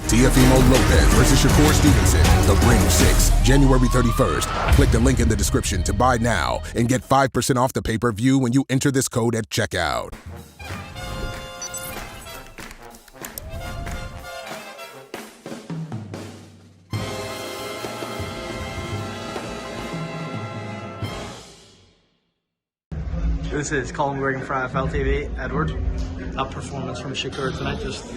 Teofimo Lopez versus Shakur Stevenson. The Ring 6, January 31st. Click the link in the description to buy now and get 5% off the pay-per-view when you enter this code at checkout. This is Colin Wigan from IFLTV. Edward, that performance from Shakur tonight just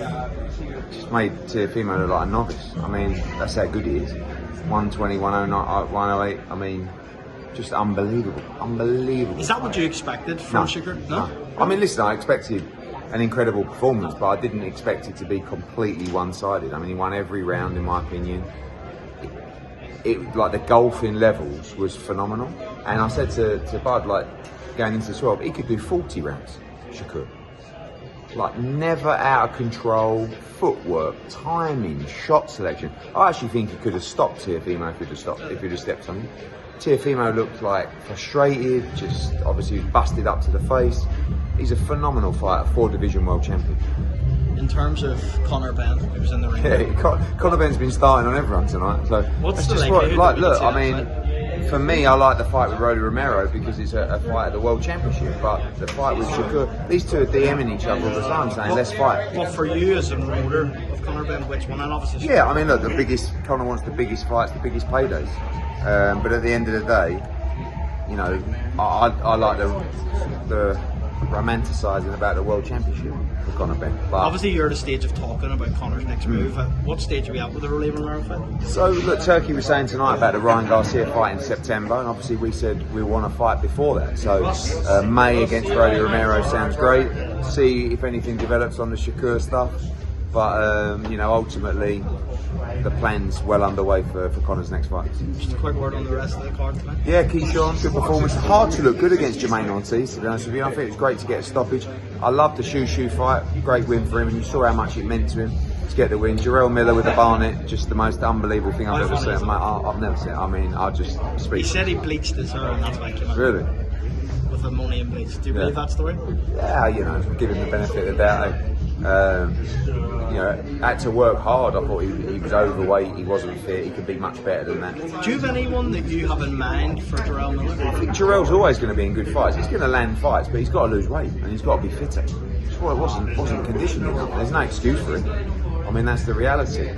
made Teofimo look like a novice. I mean, that's how good he is. 120, 109, 108. I mean, just unbelievable. Unbelievable. Is that what you expected from Shakur? No? I mean, listen, I expected an incredible performance, but I didn't expect it to be completely one-sided. I mean, he won every round, in my opinion. It like the golfing levels was phenomenal. And I said to Bud, like, going into 12, he could do 40 rounds, Shakur. Like, never out of control, footwork, timing, shot selection. I actually think he could have stopped Teofimo if he'd have stepped on him. Teofimo looked like frustrated, just obviously busted up to the face. He's a phenomenal fighter, 4-division world champion. In terms of Benn, who was in the ring. Yeah, Conor Benn's been starting on everyone tonight. So what's the just likelihood? Like, look, I mean, for me, I like the fight with Rolly Romero because it's a fight at the World Championship. But the fight with Shakur, these two are DMing each other all the time, saying, let's fight. Well, for you as a promoter of Conor Benn, which one? And obviously, yeah, I mean, look, Conor wants the biggest fights, the biggest paydays. But at the end of the day, you know, I like the romanticising about the World Championship for Conor Benn. But obviously, you're at a stage of talking about Conor's next move. At what stage are we at with the Rolly Romero fight? So, look, Turkey was saying tonight about the Ryan Garcia fight in September, and obviously we said we want to fight before that. So, May against Rolly Romero sounds great. See if anything develops on the Shakur stuff. But, you know, ultimately, the plan's well underway for Conor's next fight. Just a quick word on the rest of the card tonight. Yeah, Keyshawn, good performance. Hard to look good against Jermaine Ortiz, to be honest with you. I think it was great to get a stoppage. I love the Shoo fight. Great win for him, and you saw how much it meant to him to get the win. Jarrell Miller with the Barnett, just the most unbelievable thing I've ever seen. I've never seen it. I mean, I just speak. He said he bleached his hair, and that's why he came out. Really? With ammonium bleach. Do you believe that story? Yeah, you know, give him the benefit of the doubt. You know, had to work hard. I thought he was overweight, he wasn't fit, he could be much better than that. Do you have anyone that you have in mind for Jarrell Miller? I think Jarrell's always going to be in good fights. He's going to land fights, but he's got to lose weight and he's got to be fitter. That's why it wasn't conditioned enough. There's no excuse for him. I mean, that's the reality.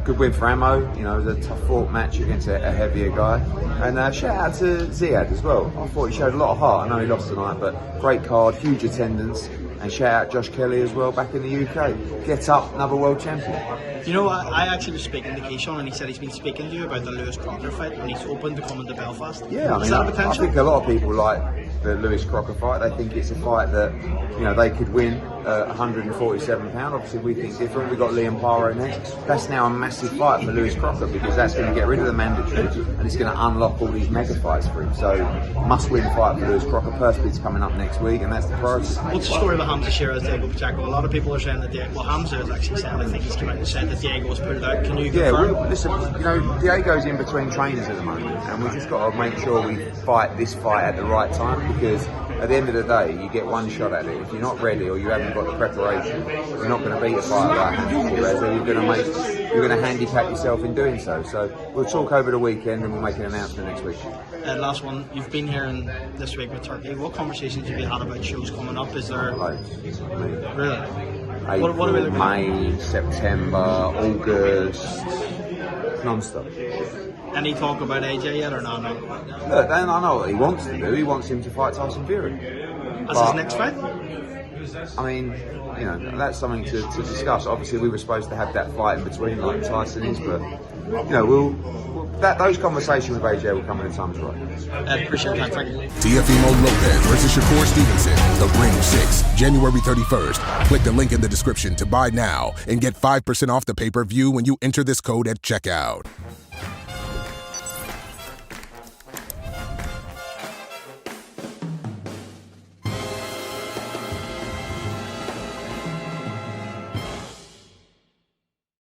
Good win for Ammo. You know, it was a tough fought match against a heavier guy. And shout out to Ziad as well. I thought he showed a lot of heart. I know he lost tonight, but great card, huge attendance. And shout out Josh Kelly as well, back in the UK. Get up, another world champion. You know, I actually was speaking to Keyshawn, and he said he's been speaking to you about the Lewis Crocker fight, and he's open to coming to Belfast. Yeah, I mean, I think a lot of people like the Lewis Crocker fight. They think it's a fight that, you know, they could win £147. Obviously, we think different. We've got Liam Paro next. That's now a massive fight for Lewis Crocker because that's going to get rid of the mandatory and it's going to unlock all these mega fights for him. So, must-win fight for Lewis Crocker. Purse coming up next week, and that's the priority. What's the story of Hamza Shearer, Diego Pacheco? A lot of people are saying that Hamza is actually saying, I think he's come out and said that Diego was pulled out. Can you confirm? Yeah, listen, you know, Diego's in between trainers at the moment, and we've just got to make sure we fight this fight at the right time because at the end of the day, you get one shot at it. If you're not ready or you haven't got the preparation, you're not going to beat a fighter like Hamza Shearer, so you're going to handicap yourself in doing so. So we'll talk over the weekend and we'll make an announcement next week. Last one, you've been here this week with Turkey. What conversations have you had about shows coming up? Is there really? April, what are we looking May, September, August, non-stop. Any talk about AJ yet or not? No. Look, then I know what he wants to do. He wants him to fight Tyson Fury. That's his next fight? I mean, you know, that's something to discuss. Obviously, we were supposed to have that fight in between, like Tyson is, but you know, those conversations with AJ will come when the time's right. I appreciate that. Thank you. Teofimo Lopez versus Shakur Stevenson. The Ring 6, January 31st. Click the link in the description to buy now and get 5% off the pay-per-view when you enter this code at checkout.